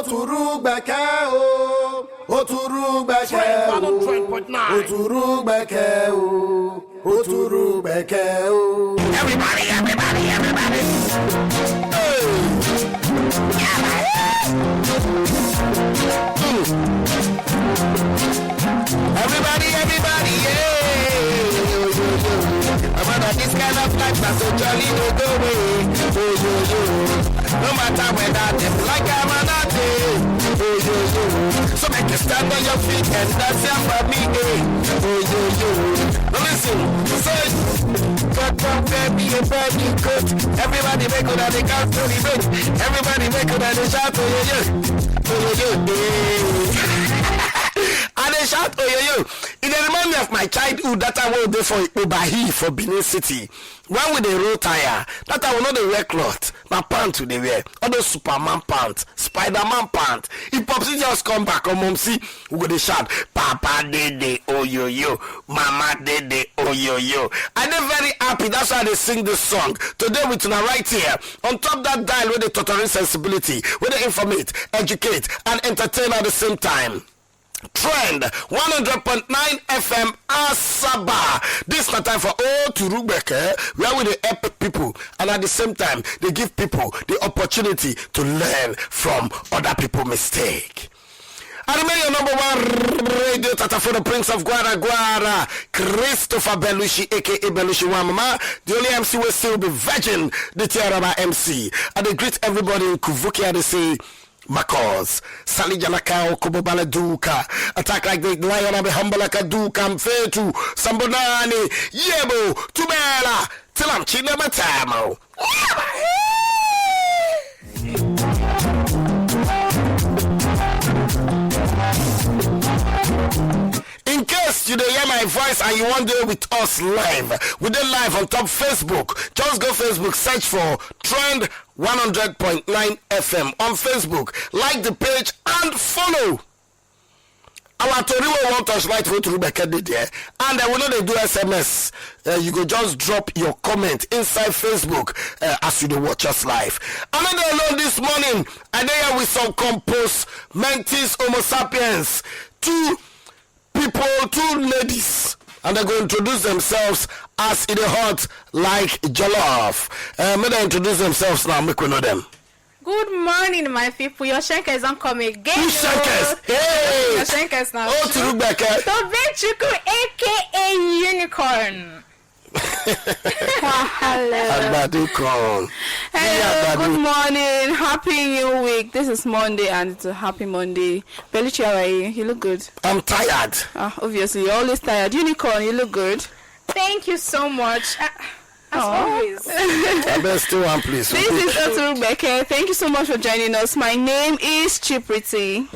Oturugbeke o, Oturugbeke o, Oturugbeke o, Oturugbeke o. Everybody. Everybody, yeah. About this kind of life, that's so jolly to go away. No matter whether they like I'm not there. So make you stand on your feet and dance here for me, Now listen, say, come baby, a baby coat. Everybody make it and they can't do the bit. Everybody make it and they shout, and they shout, It reminds me of my childhood that I was there for Obahi for Benin City. When with the road tire, that I will not wear cloth. My pants they wear. All those Superman pants, Spider-Man pants. If Popsy just come back on mom see, we go to shout, Papa Dede, oh yo, Mama Dede, oh yo. And they're very happy. That's why they sing this song. Today with tonight right here. On top that dial with the total sensibility, with the informate, educate, and entertain at the same time. Trend 100.9 FM Asaba. This is the time for Oturugbeke, where we help people and at the same time they give people the opportunity to learn from other people's mistake. I remain your number one radio tata for the Prince of Guara, Christopher Belushi, aka Belushi Wamama. The only MC will still be Virgin, the Tiaraba MC. And they greet everybody in Kuvuki and they say, Makos, Sali Janakao, Kobobala Duka, attack like the lion of the Humbalaka Duka, Mfetu, Sambonani, Yebo, Tumela, Tilam China Matamo. In case you don't hear my voice and you want to do it with us live, we did live on top Facebook. Just go Facebook, search for Trend 100.9 FM on Facebook. Like the page and follow. Our Toriwo won't touch light for Oturugbeke did there. And I will not do SMS. You go just drop your comment inside Facebook as you do watch us live. Another alone this morning, and there with some compost mentis homo sapiens. Two ladies, and they're going to introduce themselves as in the hot like jollof. May they introduce themselves now, make we know them. Good morning, my people. Your shankers don't come again. Who shankers? Hey! Your shankers now. Oturugbeke. Oturugbeke, aka Unicorn. Hello. Good morning. Happy New Week. This is Monday and it's a happy Monday. Beluchi, how are you? You look good. I'm tired. Obviously, you're always tired. Unicorn, you look good. Thank you so much. As always. I best do one, please. This is Oturugbeke. Thank you so much for joining us. My name is Chipriti.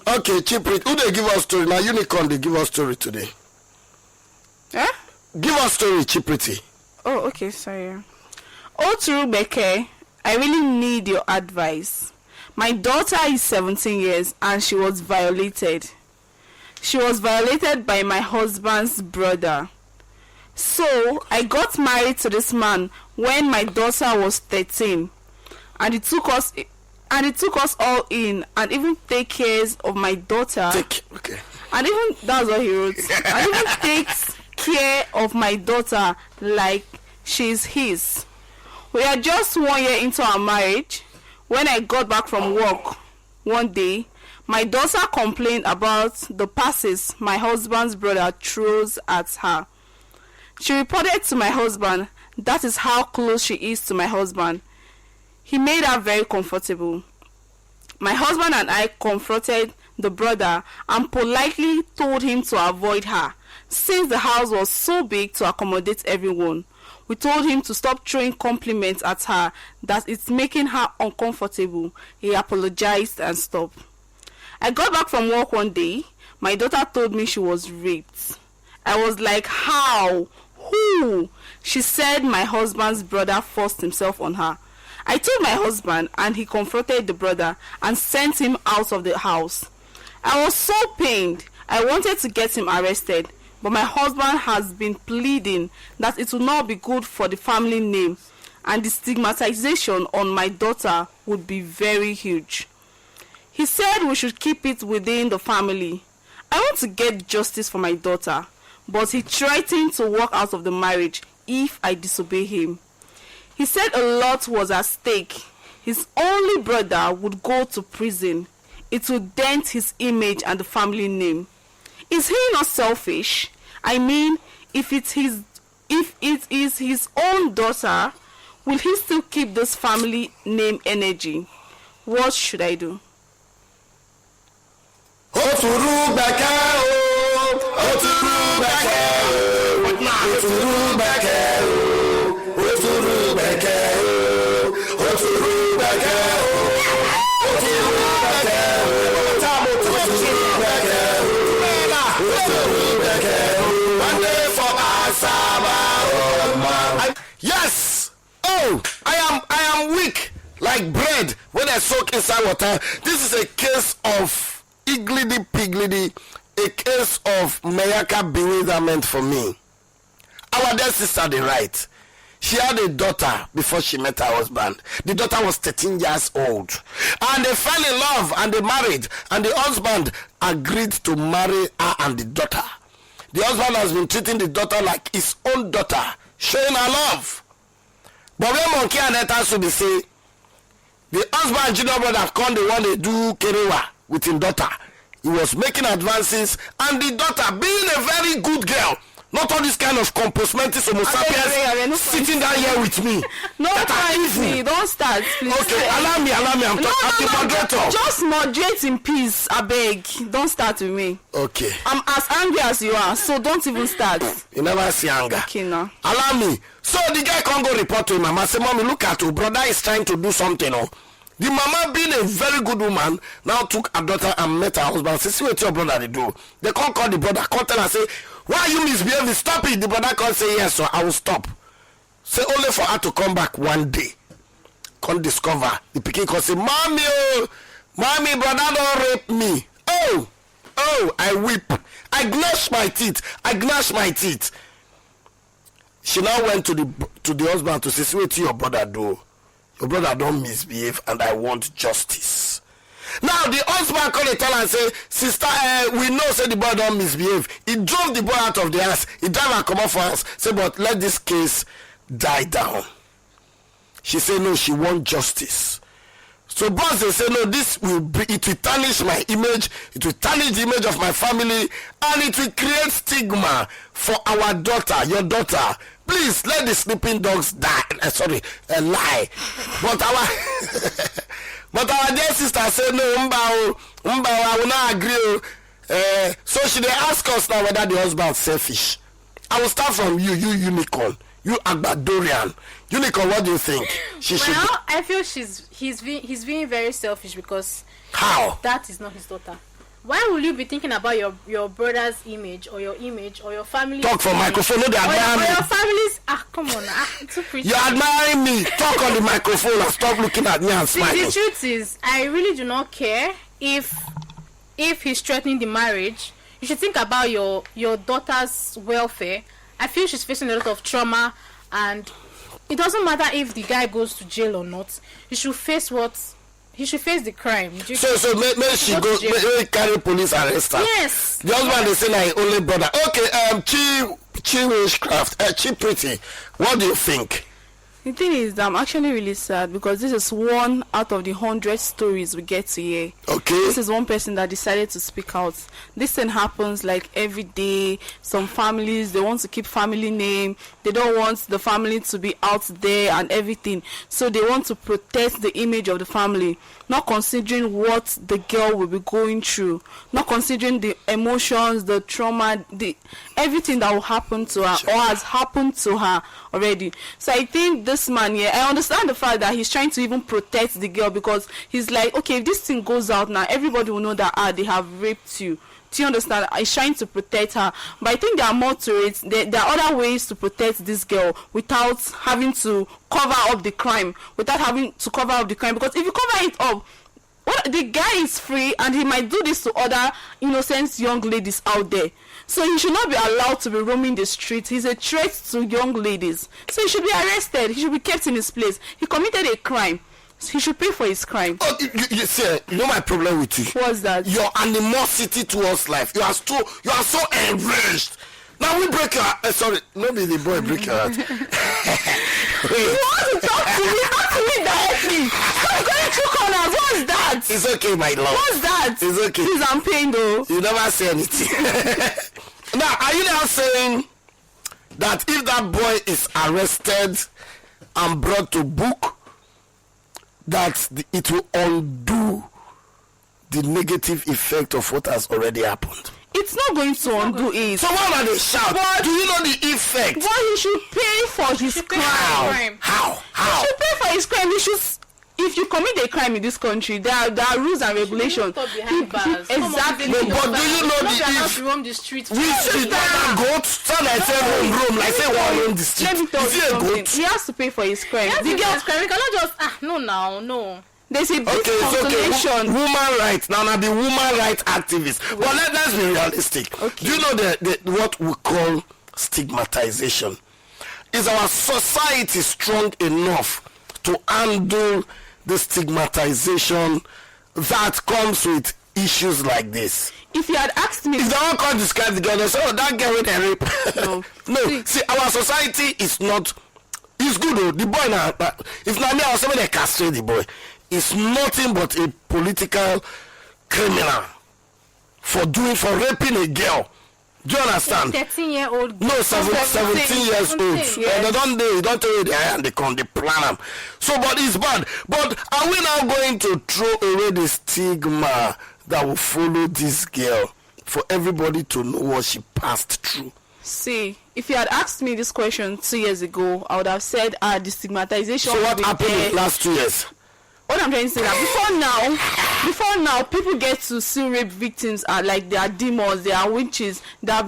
Okay, Chipriti. Who they give us story? Now, Unicorn, they give us story today. Huh? Give us story, Chipriti. Oh, okay, sorry. Oturugbeke, I really need your advice. My daughter is 17 years and she was violated. She was violated by my husband's brother. So, I got married to this man when my daughter was 13. And it took us all in and even take care of my daughter. Okay. And even, that's what he wrote. And even takes care of my daughter like she's his. We are just 1 year into our marriage. When I got back from work one day, my daughter complained about the passes my husband's brother throws at her. She reported to my husband. That is how close she is to my husband. He made her very comfortable. My husband and I confronted the brother and politely told him to avoid her. Since the house was so big to accommodate everyone, we told him to stop throwing compliments at her, that it's making her uncomfortable. He apologized and stopped. I got back from work one day. My daughter told me she was raped. I was like, how? Who? She said my husband's brother forced himself on her. I told my husband and he confronted the brother and sent him out of the house. I was so pained. I wanted to get him arrested. But my husband has been pleading that it will not be good for the family name and the stigmatization on my daughter would be very huge. He said we should keep it within the family. I want to get justice for my daughter, but he threatened to walk out of the marriage if I disobey him. He said a lot was at stake. His only brother would go to prison. It would dent his image and the family name. Is he not selfish? I mean, if it is his own daughter, will he still keep this family name energy? What should I do? Oturugbeke, Oturugbeke, Oturugbeke, Oturugbeke, Oturugbeke, yes. Oh, I am weak like bread when I soak inside water. This is a case of igledy pigledy, a case of Mayaka bewilderment for me. Our dear sister, the right. She had a daughter before she met her husband. The daughter was 13 years old. And they fell in love and they married. And the husband agreed to marry her and the daughter. The husband has been treating the daughter like his own daughter, showing her love. But when Monkey and Eta should be say, the husband and junior brother come the one they do kerewa with his daughter. He was making advances, and the daughter, being a very good girl, not all this kind of compost mentis homo sapiens sitting down here with me. No, me. Don't start, please. Okay, allow me. I'm the moderator. Just moderate in peace, I beg. Don't start with me. Okay. I'm as angry as you are, so don't even start. You never see anger. Okay, now. Allow me. So the guy can't go report to him. Mama say, Mommy, look at your brother is trying to do something. Oh. The mama, being a very good woman, now took her daughter and met her husband. Say, see what your brother they do. They can't call the brother, can't tell her, say, why are you misbehaving? Stop it. The brother can't say yes, so I will stop. Say only for her to come back one day. Can't discover. The pikin can say, Mommy, brother don't rape me. Oh, I weep. I gnash my teeth. She now went to the husband to say, see what your brother do. Your brother don't misbehave and I want justice. Now the husband called and tell and say, sister, we know say the boy don't misbehave. He drove the boy out of the house. He drive and come out for us. Say, but let this case die down. She said no, she want justice. So boss they say no, it will tarnish my image, it will tarnish the image of my family, and it will create stigma for our daughter, your daughter. Please let the sleeping dogs die. Lie. But our dear sister said no, I will not agree. So she they ask us now whether the husband is selfish. I will start from you unicorn, you Agbadorian. Unicorn, what do you think? I feel he's being very selfish because how? That is not his daughter. Why will you be thinking about your brother's image or your family? Talk for microphone, no, they admire me. Or your family's come on, it's too pretty. You're admiring me. Talk on the microphone and stop looking at me and smiling. The truth is, I really do not care if he's threatening the marriage. You should think about your daughter's welfare. I feel she's facing a lot of trauma, and it doesn't matter if the guy goes to jail or not. He should face the crime. So may she go, may carry police arrest her. Yes. The husband is saying like only brother. Okay, Chi Witchcraft, Chi Pretty, what do you think? The thing is, I'm actually really sad because this is one out of the 100 stories we get to hear. Okay. This is one person that decided to speak out. This thing happens like every day. Some families, they want to keep family name. They don't want the family to be out there and everything. So they want to protect the image of the family, not considering what the girl will be going through, not considering the emotions, the trauma, everything that will happen to her or has happened to her already. So I think this man here, I understand the fact that he's trying to even protect the girl because he's like, okay, if this thing goes out now, everybody will know that they have raped you. Do you understand? He's trying to protect her. But I think there are more to it. There are other ways to protect this girl without having to cover up the crime. Because if you cover it up, the guy is free and he might do this to other innocent young ladies out there. So he should not be allowed to be roaming the streets. He's a threat to young ladies. So he should be arrested. He should be kept in his place. He committed a crime. he should pay for his crime. Oh, you see, you know my problem with you. What's that? Your animosity towards life. You are so enraged. Now we break your heart. Sorry, maybe the boy break your heart. You want to talk to me? Talk to me directly. Stop going through corners. What's that? It's okay, my love. What's that? It's okay. Please, I'm paying though. You never say anything. Now, are you now saying that if that boy is arrested and brought to book, that it will undo the negative effect of what has already happened? It's not going to undo it. So why are they shout? But do you know the effect? But he should pay for his pay for crime. How? He should pay for his crime. He should. If you commit a crime in this country, there are rules and regulations. Exactly. No, but do you know the if roam the streets? we street that goat sound like say roam like say one roam the street? Let me tell Is you he a something. goat? He has to pay for his crime. The The girl, girl cannot just no. there's a big Okay, it's okay. consolation. Woman rights. Now, be woman rights activists. But let's be realistic. Okay. Do you know the what we call stigmatization? Is our society strong enough to handle the stigmatization that comes with issues like this? If you had asked me, If they all can't describe the girl, they say, oh, that girl with a rape. No. No, see, our society is not. It's good though. The boy now, if not me, I was saying they castrate the boy. It's nothing but a political criminal for raping a girl. Do you understand? 13-year-old. No, 17 years old. Yes. They don't tell you they are and they plan them. So, but it's bad. But are we now going to throw away the stigma that will follow this girl for everybody to know what she passed through? see, if you had asked me this question 2 years ago, I would have said, the stigmatization. So what will be happened there. in the last 2 years? What I'm trying to say that before now, people get to see rape victims are like they are demons, they are witches, they are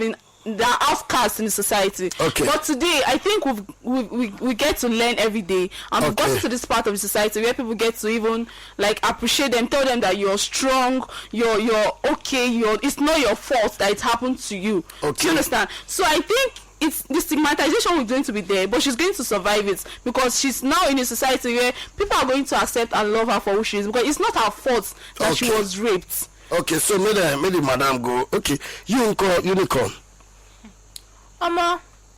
outcasts in the society. Okay. But today, I think we get to learn every day, and we've gotten to this part of the society where people get to even like appreciate them, tell them that you're strong, you're okay, it's not your fault that it happened to you. Okay. Do you understand? So I think it's the stigmatization is going to be there, but she's going to survive it because she's now in a society where people are going to accept and love her for who she is, because it's not her fault that she was raped. Okay, so made the madam go. Okay, unicorn.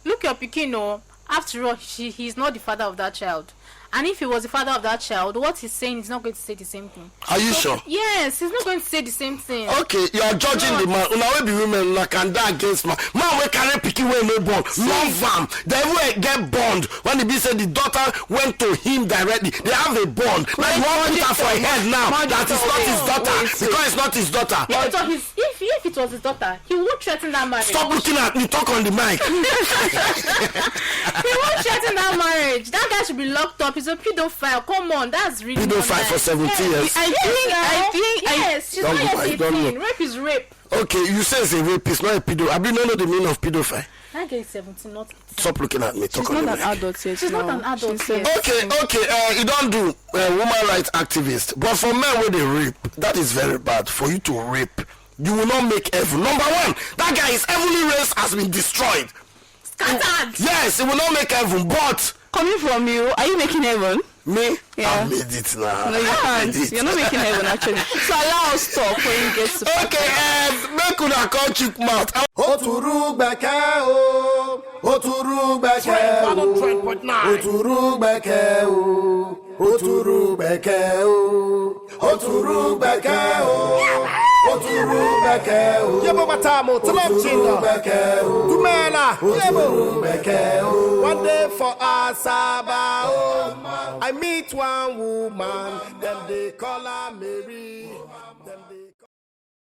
Look your pikin, no. After all, he's not the father of that child. And if he was the father of that child, what he's saying is not going to say the same thing. Are you sure? Yes, he's not going to say the same thing. Okay, you are judging the man. Una we be women like can die against man. Man we carry pikin wey no born. Love am. They will get bond. When the be said the daughter went to him directly, they have a bond. Like you want put her for a head now that is not his daughter because it's not his daughter. If it was his daughter, he won't threaten that marriage. Stop looking at me. Talk on the mic. He won't threaten that marriage. That guy should be locked up. He's a pedophile. Come on, that's really Pedophile for 17 years. I think yes, she's not yet 18. Rape is rape. Okay, you say it's a rapist, not a pedo. I don't know the meaning of pedophile. That guy is 17, not 18. Stop looking at me. Talk She's on not the an mic. adult yet. She's not an adult yet. Okay. You don't do woman rights activist, but for men where they rape, that is very bad. For you to rape, you will not make heaven. Number one, that guy's heavenly race has been destroyed. Scattered. Yes, it will not make heaven. But Coming from you, are you making heaven? me, Yeah. I made it now. No, you I made can't. it. You're not making heaven actually. So allow us talk when you get to. Okay, make una call chick mouth. Oturugbeke o, Oturugbeke o, Oturugbeke o, Oturugbeke o, Oturugbeke o, Oturugbeke o. Yebo matamo, tulop chinga. Oturugbeke o, Tumela, yebo. Oturugbeke o. One day for Asaba, oh, I meet one woman, them they call her Mary. Them they